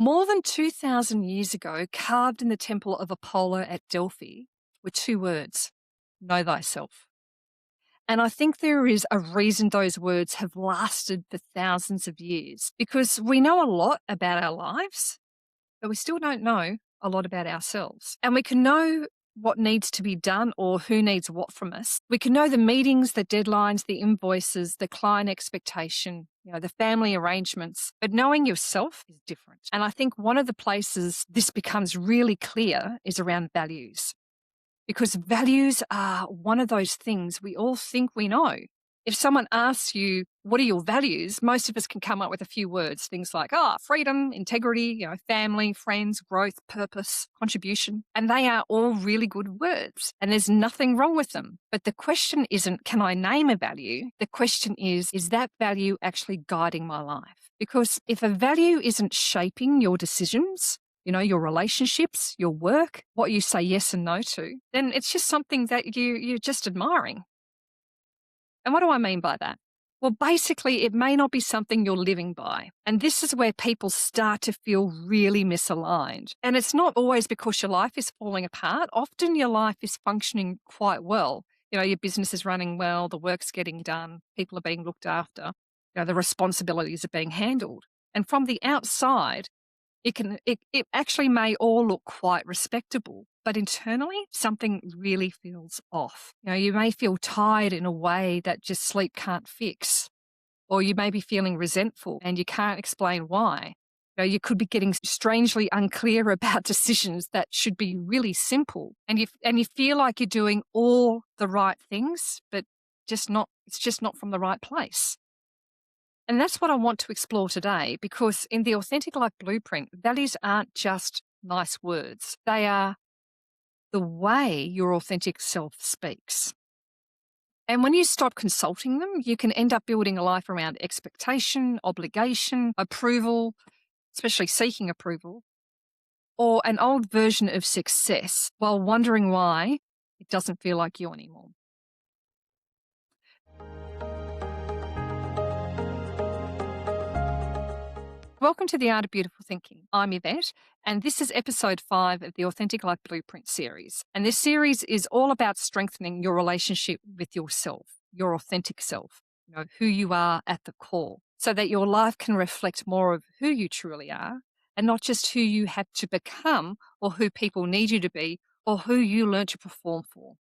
More than 2,000 years ago, carved in the temple of Apollo at Delphi were two words: know thyself. And I think there is a reason those words have lasted for thousands of years because we know a lot about our lives, but we still don't know a lot about ourselves. And we can know what needs to be done or who needs what from us. We can know the meetings, the deadlines, the invoices, the client expectation, the family arrangements, but knowing yourself is different. And I think one of the places this becomes really clear is around values, because values are one of those things we all think we know. If someone asks you, what are your values? Most of us can come up with a few words, things like, freedom, integrity, family, friends, growth, purpose, contribution. And they are all really good words and there's nothing wrong with them. But the question isn't, can I name a value? The question is that value actually guiding my life? Because if a value isn't shaping your decisions, your relationships, your work, what you say yes and no to, then it's just something that you're just admiring. And what do I mean by that? Well, basically, it may not be something you're living by. And this is where people start to feel really misaligned. And it's not always because your life is falling apart. Often your life is functioning quite well. Your business is running well, the work's getting done, people are being looked after, the responsibilities are being handled. And from the outside, it actually may all look quite respectable, but internally something really feels off. You may feel tired in a way that just sleep can't fix, or you may be feeling resentful and you can't explain why. You could be getting strangely unclear about decisions that should be really simple, and you feel like you're doing all the right things, but it's just not from the right place. And that's what I want to explore today, because in the Authentic Life Blueprint, values aren't just nice words. They are the way your authentic self speaks. And when you stop consulting them, you can end up building a life around expectation, obligation, approval, especially seeking approval, or an old version of success while wondering why it doesn't feel like you anymore. Welcome to the Art of Beautiful Thinking. I'm Yvette, and this is episode 5 of the Authentic Life Blueprint series. And this series is all about strengthening your relationship with yourself, your authentic self, who you are at the core, so that your life can reflect more of who you truly are and not just who you have to become or who people need you to be or who you learn to perform for.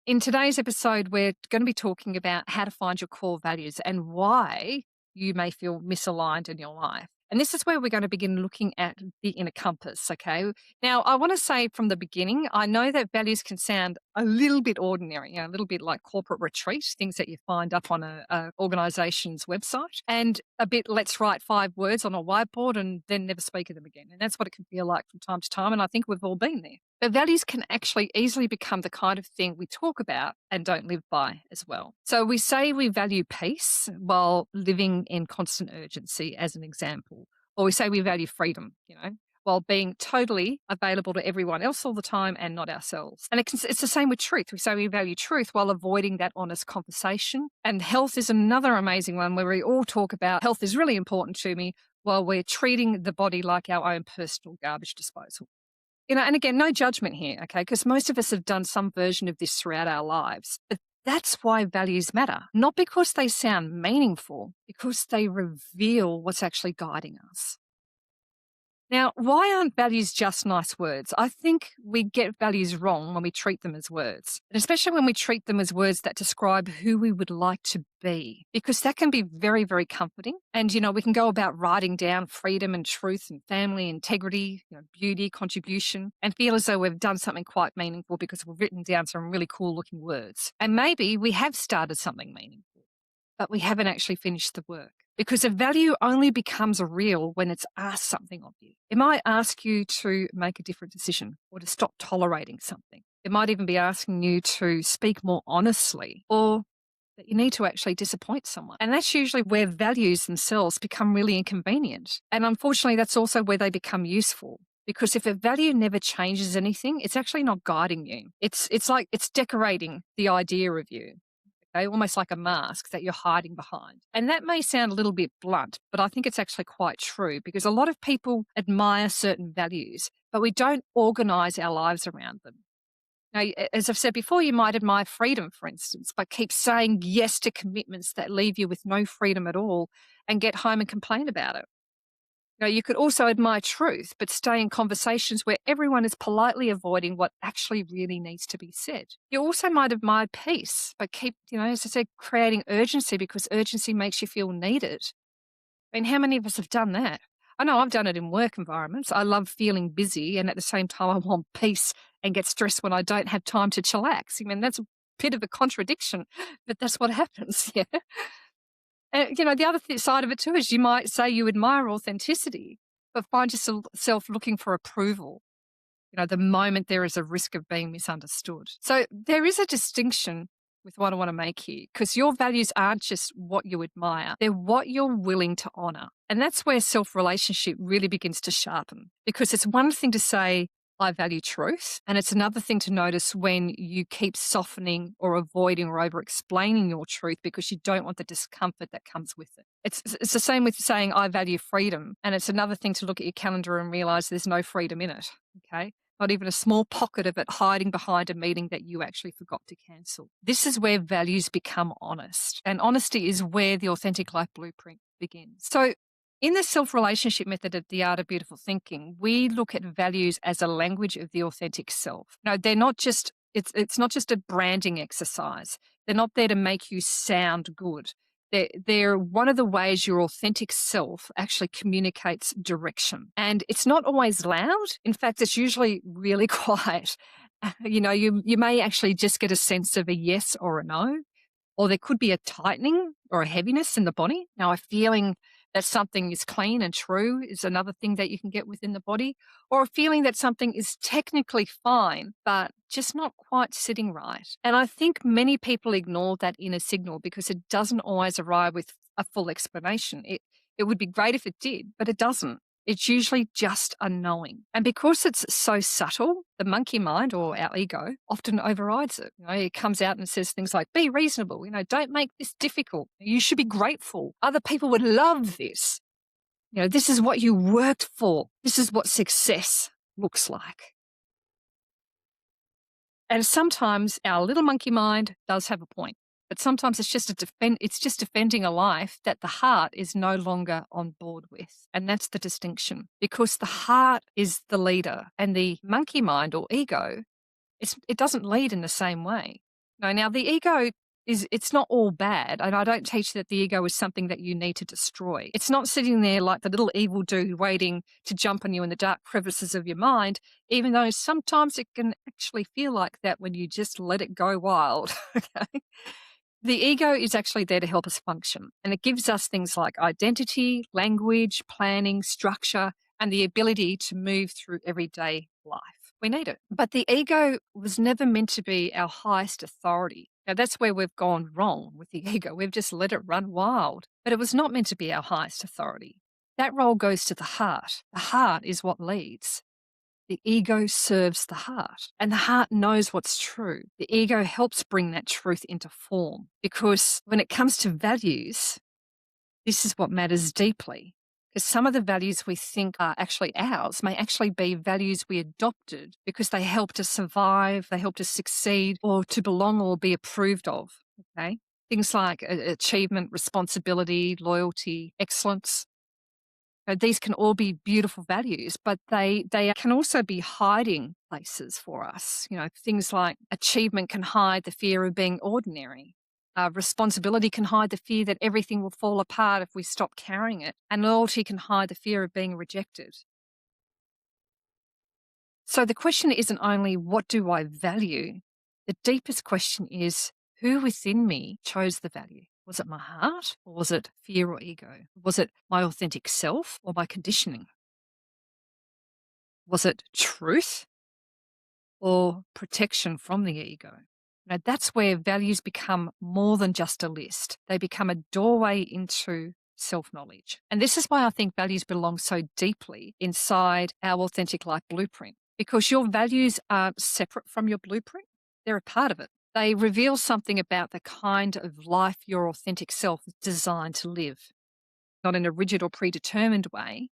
In today's episode, we're going to be talking about how to find your core values and why you may feel misaligned in your life. And this is where we're going to begin looking at the inner compass, okay? Now, I want to say from the beginning, I know that values can sound a little bit ordinary, a little bit like corporate retreat, things that you find up on a organization's website, and a bit, let's write 5 words on a whiteboard and then never speak of them again. And that's what it can feel like from time to time, and I think we've all been there. But values can actually easily become the kind of thing we talk about and don't live by as well. So we say we value peace while living in constant urgency, as an example. Or we say we value freedom, while being totally available to everyone else all the time and not ourselves. And it's the same with truth. We say we value truth while avoiding that honest conversation. And health is another amazing one where we all talk about health is really important to me while we're treating the body like our own personal garbage disposal. And again, no judgment here, okay? Because most of us have done some version of this throughout our lives. But that's why values matter. Not because they sound meaningful, because they reveal what's actually guiding us. Now, why aren't values just nice words? I think we get values wrong when we treat them as words, and especially when we treat them as words that describe who we would like to be, because that can be very, very comforting. And, we can go about writing down freedom and truth and family, integrity, beauty, contribution, and feel as though we've done something quite meaningful because we've written down some really cool looking words. And maybe we have started something meaningful, but we haven't actually finished the work. Because a value only becomes real when it's asked something of you. It might ask you to make a different decision or to stop tolerating something. It might even be asking you to speak more honestly, or that you need to actually disappoint someone. And that's usually where values themselves become really inconvenient. And unfortunately, that's also where they become useful. Because if a value never changes anything, it's actually not guiding you. It's like it's decorating the idea of you. okay, almost like a mask that you're hiding behind. And that may sound a little bit blunt, but I think it's actually quite true because a lot of people admire certain values, but we don't organize our lives around them. Now, as I've said before, you might admire freedom, for instance, but keep saying yes to commitments that leave you with no freedom at all and get home and complain about it. You could also admire truth, but stay in conversations where everyone is politely avoiding what actually really needs to be said. You also might admire peace, but keep, as I said, creating urgency because urgency makes you feel needed. I mean, how many of us have done that? I know I've done it in work environments. I love feeling busy, and at the same time, I want peace and get stressed when I don't have time to chillax. I mean, that's a bit of a contradiction, but that's what happens. Yeah. The other side of it too is you might say you admire authenticity, but find yourself looking for approval, the moment there is a risk of being misunderstood. So there is a distinction with what I want to make here, because your values aren't just what you admire, they're what you're willing to honor. And that's where self-relationship really begins to sharpen, because it's one thing to say, I value truth. And it's another thing to notice when you keep softening or avoiding or over explaining your truth because you don't want the discomfort that comes with it. It's the same with saying, I value freedom. And it's another thing to look at your calendar and realize there's no freedom in it. Okay. Not even a small pocket of it hiding behind a meeting that you actually forgot to cancel. This is where values become honest. And honesty is where the authentic life blueprint begins. So in the self-relationship method of the art of beautiful thinking, we look at values as a language of the authentic self. No, they're not just, it's not just a branding exercise. They're not there to make you sound good. They're one of the ways your authentic self actually communicates direction. And it's not always loud. In fact, it's usually really quiet. You may actually just get a sense of a yes or a no, or there could be a tightening or a heaviness in the body. Now, a feeling that something is clean and true is another thing that you can get within the body, or a feeling that something is technically fine, but just not quite sitting right. And I think many people ignore that inner signal because it doesn't always arrive with a full explanation. It would be great if it did, but it doesn't. It's usually just a knowing. And because it's so subtle, the monkey mind or our ego often overrides it. It comes out and says things like, be reasonable, don't make this difficult. You should be grateful. Other people would love this. This is what you worked for. This is what success looks like. And sometimes our little monkey mind does have a point. But sometimes it's just defending a life that the heart is no longer on board with. And that's the distinction, because the heart is the leader and the monkey mind or ego, it doesn't lead in the same way. No, now the ego it's not all bad. And I don't teach that the ego is something that you need to destroy. It's not sitting there like the little evil dude waiting to jump on you in the dark crevices of your mind, even though sometimes it can actually feel like that when you just let it go wild. Okay. The ego is actually there to help us function, and it gives us things like identity, language, planning, structure, and the ability to move through everyday life. We need it. But the ego was never meant to be our highest authority. Now, that's where we've gone wrong with the ego. We've just let it run wild. But it was not meant to be our highest authority. That role goes to the heart. The heart is what leads. The ego serves the heart, and the heart knows what's true. The ego helps bring that truth into form, because when it comes to values, this is what matters deeply. Because some of the values we think are actually ours may actually be values we adopted because they help to survive, they help to succeed, or to belong or be approved of. Okay, things like achievement, responsibility, loyalty, excellence. These can all be beautiful values, but they can also be hiding places for us. Things like achievement can hide the fear of being ordinary. Responsibility can hide the fear that everything will fall apart if we stop carrying it. And loyalty can hide the fear of being rejected. So the question isn't only what do I value? The deepest question is, who within me chose the value? Was it my heart, or was it fear or ego? Was it my authentic self or my conditioning? Was it truth or protection from the ego? Now, that's where values become more than just a list. They become a doorway into self-knowledge. And this is why I think values belong so deeply inside our authentic life blueprint, because your values aren't separate from your blueprint. They're a part of it. They reveal something about the kind of life your authentic self is designed to live, not in a rigid or predetermined way,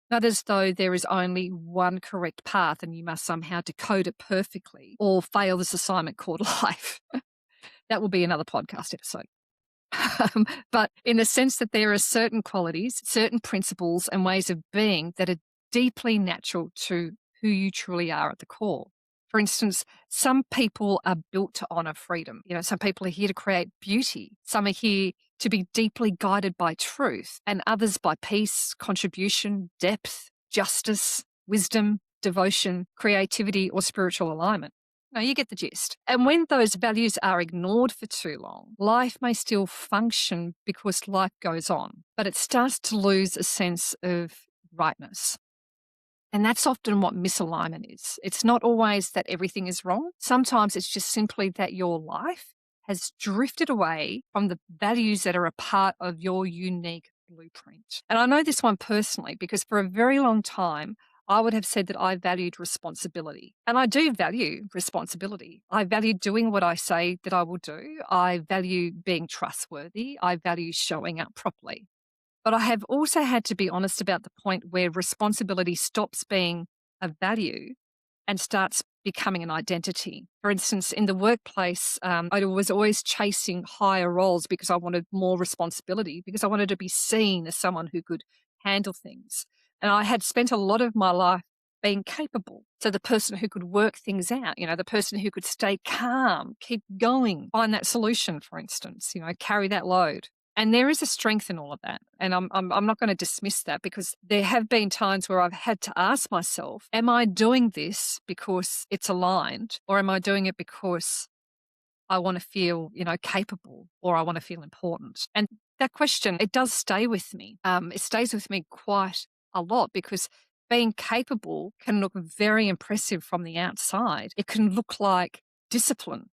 not as though there is only one correct path and you must somehow decode it perfectly or fail this assignment called life. That will be another podcast episode. But in the sense that there are certain qualities, certain principles and ways of being that are deeply natural to who you truly are at the core. For instance, some people are built to honor freedom. Some people are here to create beauty. Some are here to be deeply guided by truth, and others by peace, contribution, depth, justice, wisdom, devotion, creativity, or spiritual alignment. No, you get the gist. And when those values are ignored for too long, life may still function because life goes on, but it starts to lose a sense of rightness. And that's often what misalignment is. It's not always that everything is wrong. Sometimes it's just simply that your life has drifted away from the values that are a part of your unique blueprint. And I know this one personally because for a very long time, I would have said that I valued responsibility. And I do value responsibility. I value doing what I say that I will do. I value being trustworthy. I value showing up properly. But I have also had to be honest about the point where responsibility stops being a value and starts becoming an identity. For instance, in the workplace, I was always chasing higher roles because I wanted more responsibility, because I wanted to be seen as someone who could handle things. And I had spent a lot of my life being capable. So the person who could work things out, the person who could stay calm, keep going, find that solution, for instance, carry that load. And there is a strength in all of that. And I'm not going to dismiss that because there have been times where I've had to ask myself, am I doing this because it's aligned, or am I doing it because I want to feel, capable, or I want to feel important? And that question, it does stay with me. It stays with me quite a lot because being capable can look very impressive from the outside. It can look like discipline,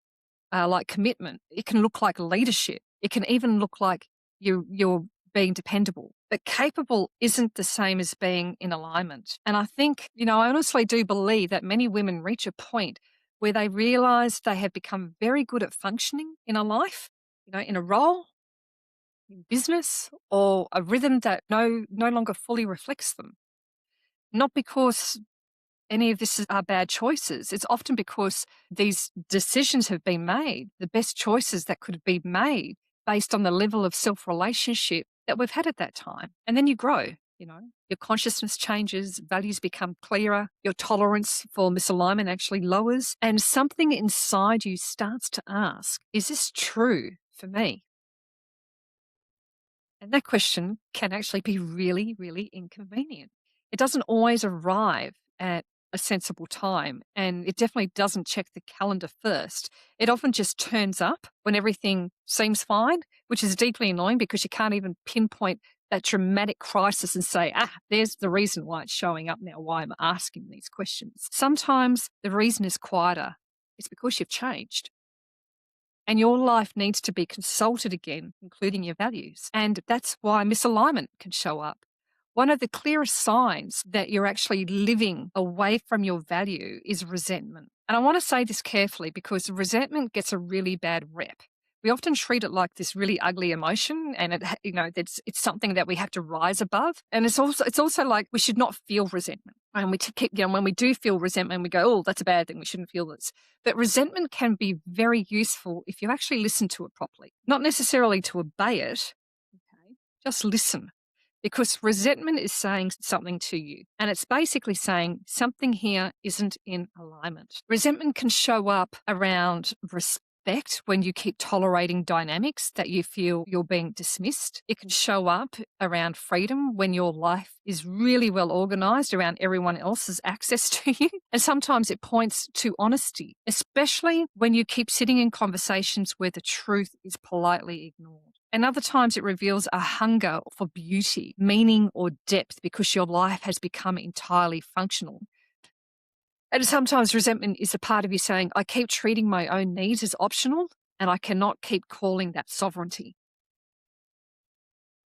like commitment. It can look like leadership. It can even look like you're being dependable. But capable isn't the same as being in alignment. And I think, I honestly do believe that many women reach a point where they realize they have become very good at functioning in a life, in a role, in business, or a rhythm that no longer fully reflects them. Not because any of this are bad choices. It's often because these decisions have been made, the best choices that could be made based on the level of self-relationship that we've had at that time. And then you grow, your consciousness changes, values become clearer, your tolerance for misalignment actually lowers, and something inside you starts to ask, is this true for me? And that question can actually be really, really inconvenient. It doesn't always arrive at a sensible time, and it definitely doesn't check the calendar first. It often just turns up when everything seems fine, which is deeply annoying because you can't even pinpoint that dramatic crisis and say, there's the reason why it's showing up now, why I'm asking these questions. Sometimes the reason is quieter. It's because you've changed. And your life needs to be consulted again, including your values. And that's why misalignment can show up. One of the clearest signs that you're actually living away from your value is resentment. And I want to say this carefully because resentment gets a really bad rep. We often treat it like this really ugly emotion, and it's something that we have to rise above. And it's also like we should not feel resentment. And when we do feel resentment, we go, oh, that's a bad thing. We shouldn't feel this. But resentment can be very useful if you actually listen to it properly, not necessarily to obey it. Okay, just listen. Because resentment is saying something to you, and it's basically saying something here isn't in alignment. Resentment can show up around respect when you keep tolerating dynamics that you feel you're being dismissed. It can show up around freedom when your life is really well organized around everyone else's access to you. And sometimes it points to honesty, especially when you keep sitting in conversations where the truth is politely ignored. And other times it reveals a hunger for beauty, meaning, or depth because your life has become entirely functional. And sometimes resentment is a part of you saying, I keep treating my own needs as optional and I cannot keep calling that sovereignty.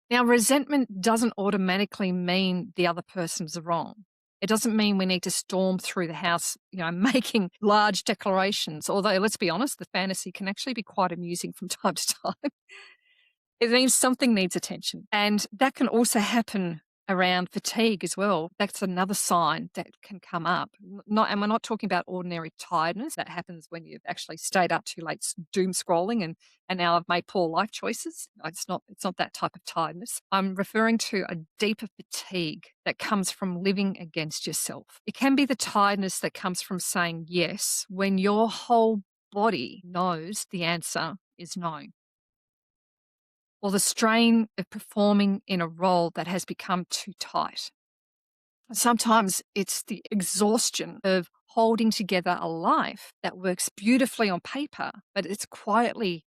Now, resentment doesn't automatically mean the other person's wrong. It doesn't mean we need to storm through the house, making large declarations. Although, let's be honest, the fantasy can actually be quite amusing from time to time. It means something needs attention. And that can also happen around fatigue as well. That's another sign that can come up. And we're not talking about ordinary tiredness. That happens when you've actually stayed up too late doom scrolling and now I've made poor life choices. It's not that type of tiredness. I'm referring to a deeper fatigue that comes from living against yourself. It can be the tiredness that comes from saying yes when your whole body knows the answer is no, or the strain of performing in a role that has become too tight. Sometimes it's the exhaustion of holding together a life that works beautifully on paper, but it's quietly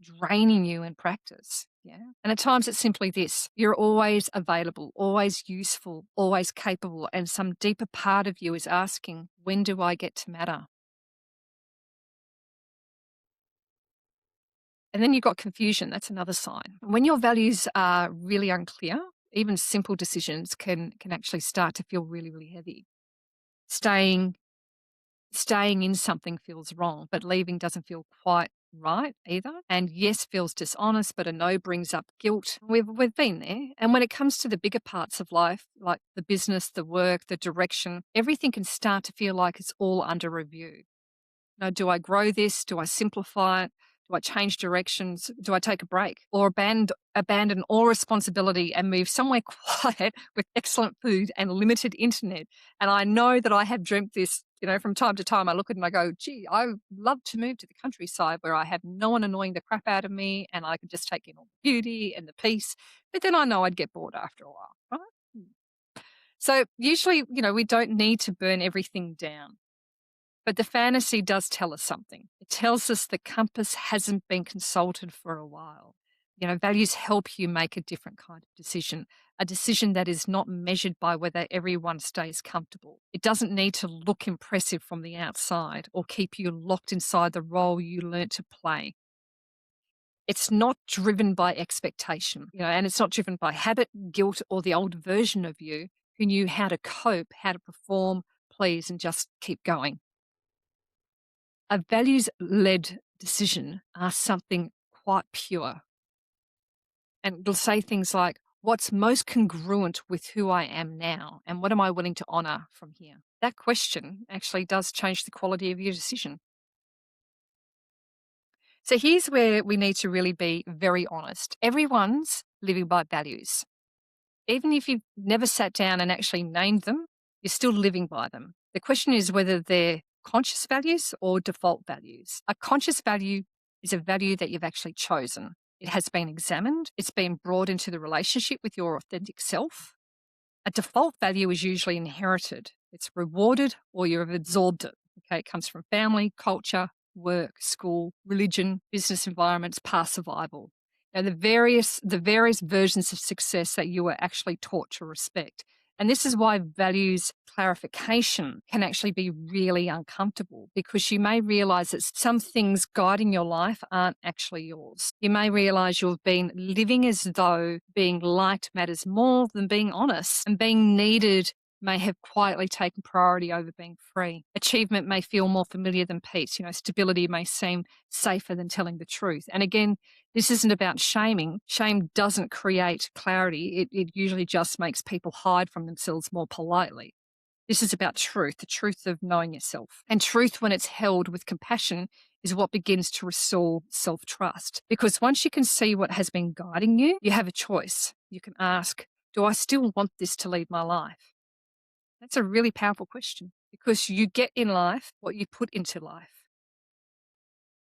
draining you in practice. Yeah. And at times it's simply this: you're always available, always useful, always capable, and some deeper part of you is asking, when do I get to matter? And then you've got confusion. That's another sign. When your values are really unclear, even simple decisions can actually start to feel really, really heavy. Staying in something feels wrong, but leaving doesn't feel quite right either. And yes feels dishonest, but a no brings up guilt. We've been there. And when it comes to the bigger parts of life, like the business, the work, the direction, everything can start to feel like it's all under review. Do I grow this? Do I simplify it? Do I change directions? Do I take a break or abandon all responsibility and move somewhere quiet with excellent food and limited internet? And I know that I have dreamt this, from time to time. I look at it and I go, gee, I would love to move to the countryside where I have no one annoying the crap out of me and I can just take in all the beauty and the peace. But then I know I'd get bored after a while, right? So usually, we don't need to burn everything down. But the fantasy does tell us something. It tells us the compass hasn't been consulted for a while. Values help you make a different kind of decision, a decision that is not measured by whether everyone stays comfortable. It doesn't need to look impressive from the outside or keep you locked inside the role you learnt to play. It's not driven by expectation, and it's not driven by habit, guilt, or the old version of you who knew how to cope, how to perform, please, and just keep going. A values-led decision asks something quite pure. And it'll say things like, what's most congruent with who I am now? And what am I willing to honor from here? That question actually does change the quality of your decision. So here's where we need to really be very honest. Everyone's living by values. Even if you've never sat down and actually named them, you're still living by them. The question is whether they're conscious values or default values. A conscious value is a value that you've actually chosen. It has been examined. It's been brought into the relationship with your authentic self. A default value is usually inherited. It's rewarded or you've absorbed it. Okay, it comes from family, culture, work, school, religion, business environments, past survival. Now, the various versions of success that you were actually taught to respect. And this is why values clarification can actually be really uncomfortable, because you may realize that some things guiding your life aren't actually yours. You may realize you've been living as though being liked matters more than being honest, and being needed may have quietly taken priority over being free. Achievement may feel more familiar than peace. Stability may seem safer than telling the truth. And again, this isn't about shaming. Shame doesn't create clarity. It usually just makes people hide from themselves more politely. This is about truth, the truth of knowing yourself. And truth, when it's held with compassion, is what begins to restore self-trust. Because once you can see what has been guiding you, you have a choice. You can ask, do I still want this to lead my life? That's a really powerful question, because you get in life what you put into life.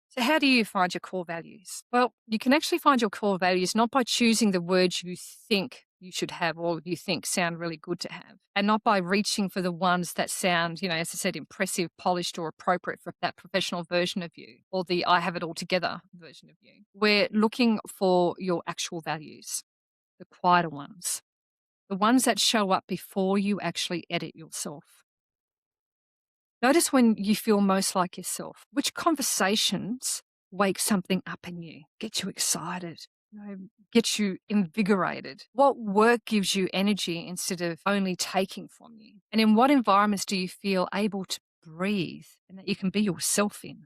So how do you find your core values? Well, you can actually find your core values not by choosing the words you think you should have or you think sound really good to have, and not by reaching for the ones that sound, as I said, impressive, polished, or appropriate for that professional version of you, or the I have it all together version of you. We're looking for your actual values, the quieter ones, the ones that show up before you actually edit yourself. Notice when you feel most like yourself. Which conversations wake something up in you, get you excited, gets you invigorated? What work gives you energy instead of only taking from you? And in what environments do you feel able to breathe and that you can be yourself in?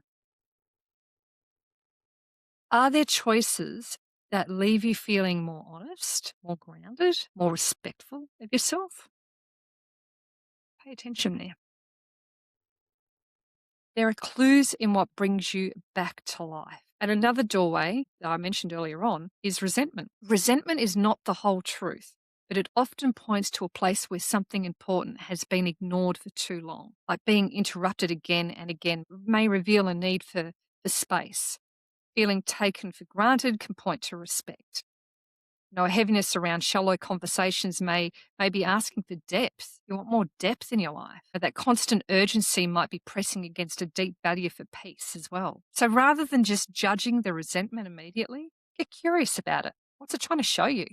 Are there choices that leave you feeling more honest, more grounded, more respectful of yourself? Pay attention there. There are clues in what brings you back to life. And another doorway that I mentioned earlier on is resentment. Resentment is not the whole truth, but it often points to a place where something important has been ignored for too long, like being interrupted again and again may reveal a need for space. Feeling taken for granted can point to respect. A heaviness around shallow conversations may be asking for depth. You want more depth in your life. But that constant urgency might be pressing against a deep value for peace as well. So rather than just judging the resentment immediately, get curious about it. What's it trying to show you?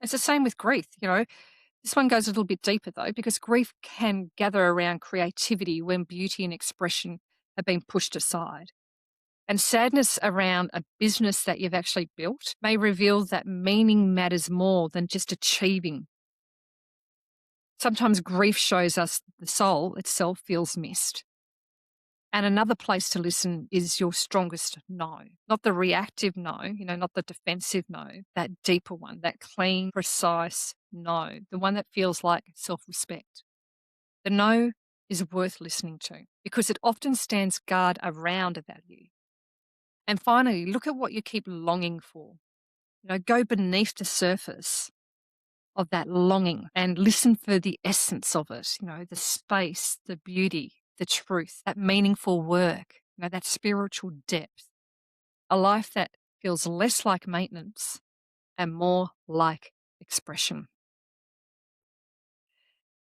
It's the same with grief. This one goes a little bit deeper though, because grief can gather around creativity when beauty and expression have been pushed aside. And sadness around a business that you've actually built may reveal that meaning matters more than just achieving. Sometimes grief shows us the soul itself feels missed. And another place to listen is your strongest no, not the reactive no, not the defensive no, that deeper one, that clean, precise no, the one that feels like self respect. The no is worth listening to because it often stands guard around a value. And finally, look at what you keep longing for. Go beneath the surface of that longing and listen for the essence of it, the space, the beauty, the truth, that meaningful work, that spiritual depth. A life that feels less like maintenance and more like expression.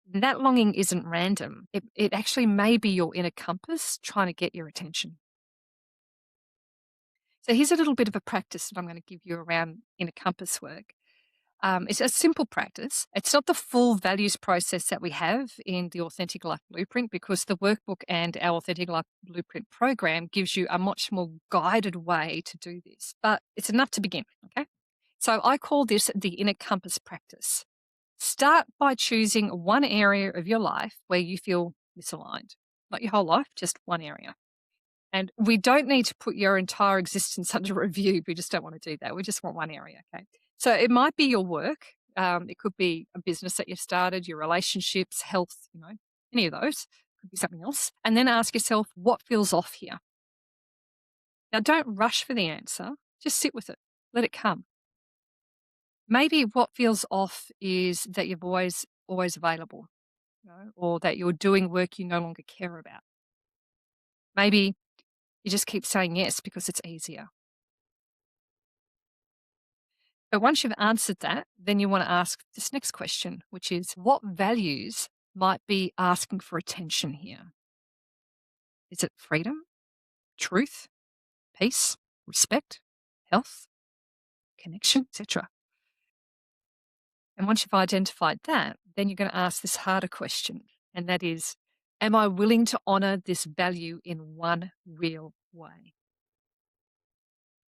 That longing isn't random. It actually may be your inner compass trying to get your attention. So here's a little bit of a practice that I'm going to give you around inner compass work. It's a simple practice. It's not the full values process that we have in the Authentic Life Blueprint because the workbook and our Authentic Life Blueprint program gives you a much more guided way to do this. But it's enough to begin, okay? So I call this the inner compass practice. Start by choosing one area of your life where you feel misaligned. Not your whole life, just one area. And we don't need to put your entire existence under review. We just don't want to do that. We just want one area, okay? So it might be your work. It could be a business that you've started, your relationships, health, any of those. Could be something else. And then ask yourself, what feels off here? Now, don't rush for the answer. Just sit with it. Let it come. Maybe what feels off is that you're always available, or that you're doing work you no longer care about. Maybe you just keep saying yes because it's easier. But once you've answered that, then you want to ask this next question, which is what values might be asking for attention here? Is it freedom, truth, peace, respect, health, connection, etc.? And once you've identified that, then you're going to ask this harder question, and that is, am I willing to honor this value in one real way?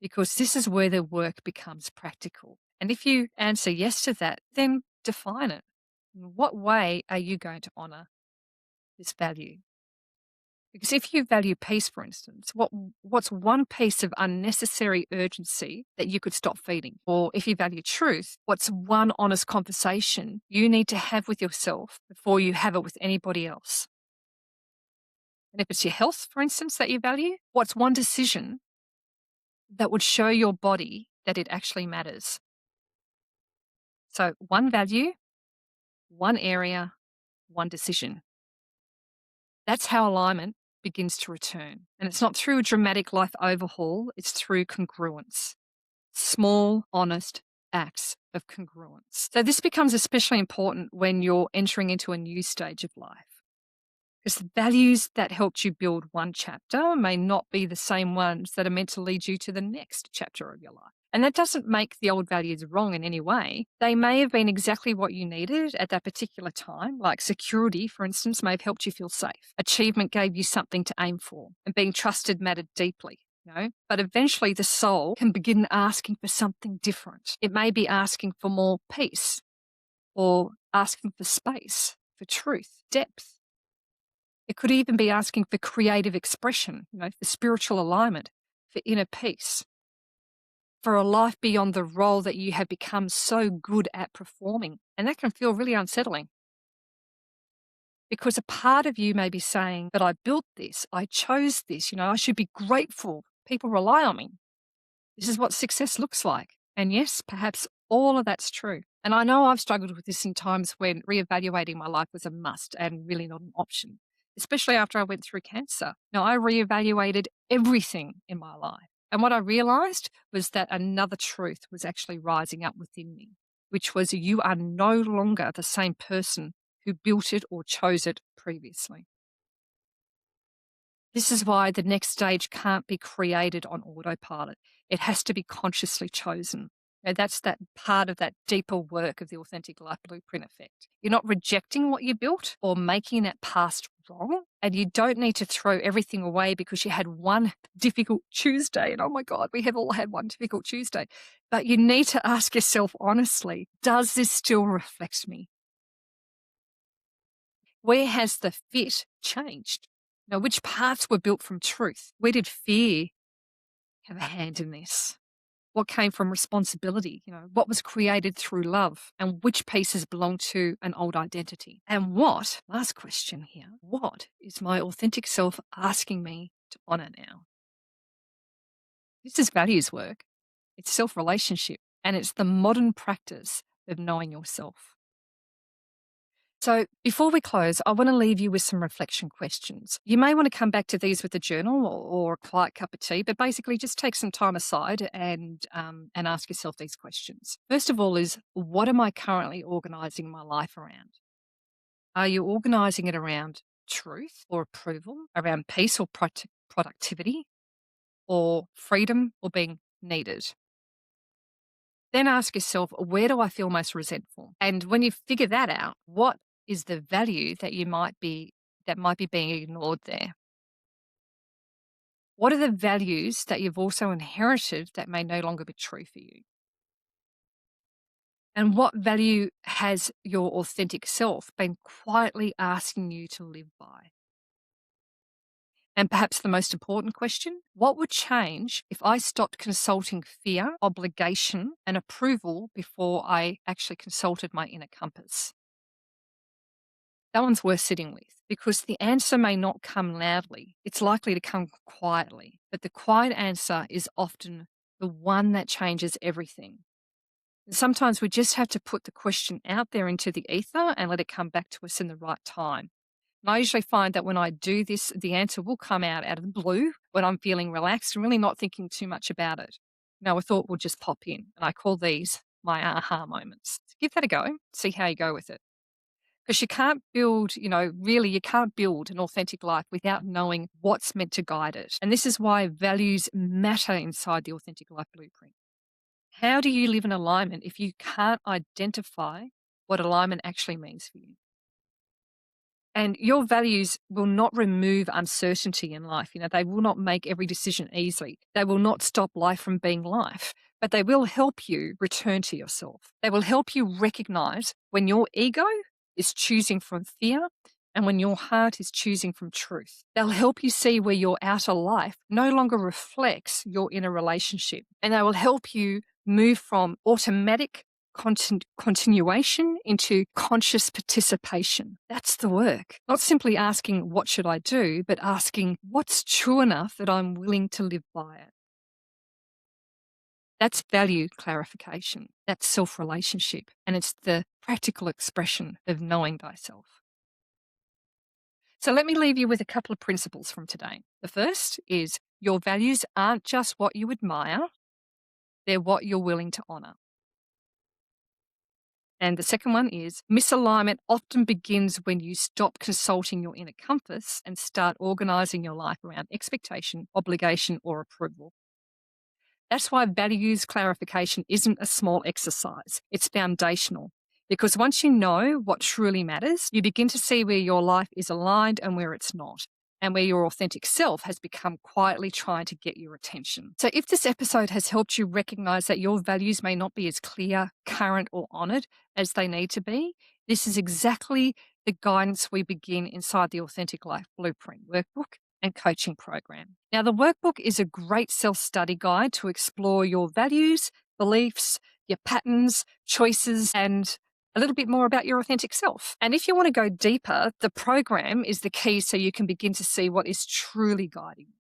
Because this is where the work becomes practical. And if you answer yes to that, then define it. In what way are you going to honor this value? Because if you value peace, for instance, what's one piece of unnecessary urgency that you could stop feeding? Or if you value truth, what's one honest conversation you need to have with yourself before you have it with anybody else? And if it's your health, for instance, that you value, what's one decision that would show your body that it actually matters? So one value, one area, one decision. That's how alignment begins to return. And it's not through a dramatic life overhaul, it's through congruence. Small, honest acts of congruence. So this becomes especially important when you're entering into a new stage of life. Because the values that helped you build one chapter may not be the same ones that are meant to lead you to the next chapter of your life. And that doesn't make the old values wrong in any way. They may have been exactly what you needed at that particular time, like security, for instance, may have helped you feel safe. Achievement gave you something to aim for, and being trusted mattered deeply. But eventually the soul can begin asking for something different. It may be asking for more peace or asking for space, for truth, depth. It could even be asking for creative expression, for spiritual alignment, for inner peace, for a life beyond the role that you have become so good at performing. And that can feel really unsettling because a part of you may be saying, but I built this, I chose this, I should be grateful. People rely on me. This is what success looks like. And yes, perhaps all of that's true. And I know I've struggled with this in times when reevaluating my life was a must and really not an option, especially after I went through cancer. Now, I reevaluated everything in my life. And what I realized was that another truth was actually rising up within me, which was you are no longer the same person who built it or chose it previously. This is why the next stage can't be created on autopilot. It has to be consciously chosen. That's that part of that deeper work of the authentic life blueprint effect. You're not rejecting what you built or making that past wrong. And you don't need to throw everything away because you had one difficult Tuesday. And oh my God, we have all had one difficult Tuesday. But you need to ask yourself honestly, does this still reflect me? Where has the fit changed? Which parts were built from truth? Where did fear have a hand in this? What came from responsibility? What was created through love? And which pieces belong to an old identity? And last question here, what is my authentic self asking me to honor now? This is values work. It's self-relationship. And it's the modern practice of knowing yourself. So before we close, I want to leave you with some reflection questions. You may want to come back to these with a journal or a quiet cup of tea, but basically just take some time aside and ask yourself these questions. First of all is, what am I currently organizing my life around? Are you organizing it around truth or approval, around peace or productivity, or freedom or being needed? Then ask yourself, where do I feel most resentful? And when you figure that out, what is the value that might be being ignored there? What are the values that you've also inherited that may no longer be true for you? And what value has your authentic self been quietly asking you to live by? And perhaps the most important question, what would change if I stopped consulting fear, obligation, and approval before I actually consulted my inner compass? That one's worth sitting with because the answer may not come loudly. It's likely to come quietly, but the quiet answer is often the one that changes everything. And sometimes we just have to put the question out there into the ether and let it come back to us in the right time. And I usually find that when I do this, the answer will come out of the blue when I'm feeling relaxed and really not thinking too much about it. A thought will just pop in, and I call these my aha moments. So give that a go, see how you go with it. Because you can't build, really, you can't build an authentic life without knowing what's meant to guide it. And this is why values matter inside the authentic life blueprint. How do you live in alignment if you can't identify what alignment actually means for you? And your values will not remove uncertainty in life. They will not make every decision easy. They will not stop life from being life, but they will help you return to yourself. They will help you recognize when your ego is choosing from fear and when your heart is choosing from truth. They'll help you see where your outer life no longer reflects your inner relationship. And they will help you move from automatic continuation into conscious participation. That's the work. Not simply asking, what should I do, but asking, what's true enough that I'm willing to live by it? That's value clarification. That's self-relationship. And it's the practical expression of knowing thyself. So let me leave you with a couple of principles from today. The first is your values aren't just what you admire, they're what you're willing to honor. And the second one is misalignment often begins when you stop consulting your inner compass and start organizing your life around expectation, obligation, or approval. That's why values clarification isn't a small exercise. It's foundational. Because once you know what truly matters, you begin to see where your life is aligned and where it's not. and where your authentic self has become quietly trying to get your attention. So if this episode has helped you recognize that your values may not be as clear, current, or honored as they need to be, this is exactly the guidance we begin inside the Authentic Life Blueprint workbook and coaching program. Now, the workbook is a great self-study guide to explore your values, beliefs, your patterns, choices, and a little bit more about your authentic self. And if you want to go deeper, the program is the key so you can begin to see what is truly guiding you.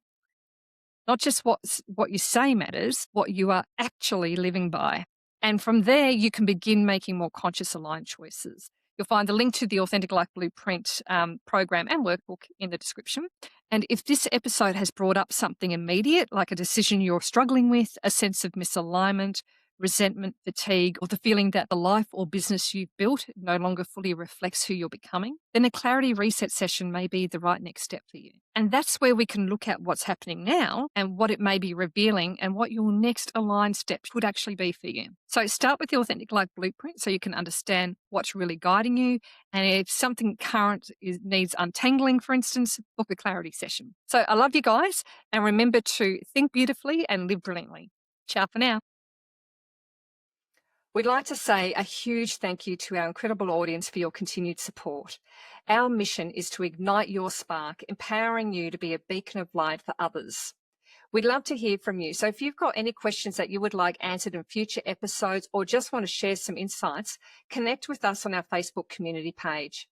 Not just what you say matters, what you are actually living by. And from there, you can begin making more conscious, aligned choices. You'll find the link to the Authentic Life Blueprint program and workbook in the description. And if this episode has brought up something immediate, like a decision you're struggling with, a sense of misalignment, resentment, fatigue, or the feeling that the life or business you've built no longer fully reflects who you're becoming, then a clarity reset session may be the right next step for you. And that's where we can look at what's happening now and what it may be revealing and what your next aligned step could actually be for you. So start with the Authentic Life Blueprint so you can understand what's really guiding you. And if something current needs untangling, for instance, book a clarity session. So I love you guys, and remember to think beautifully and live brilliantly. Ciao for now. We'd like to say a huge thank you to our incredible audience for your continued support. Our mission is to ignite your spark, empowering you to be a beacon of light for others. We'd love to hear from you. So if you've got any questions that you would like answered in future episodes or just want to share some insights, connect with us on our Facebook community page.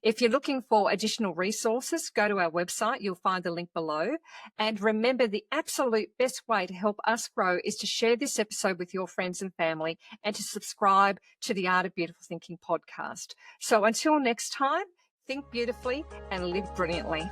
If you're looking for additional resources, go to our website. You'll find the link below. And remember, the absolute best way to help us grow is to share this episode with your friends and family and to subscribe to the Art of Beautiful Thinking podcast. So until next time, think beautifully and live brilliantly.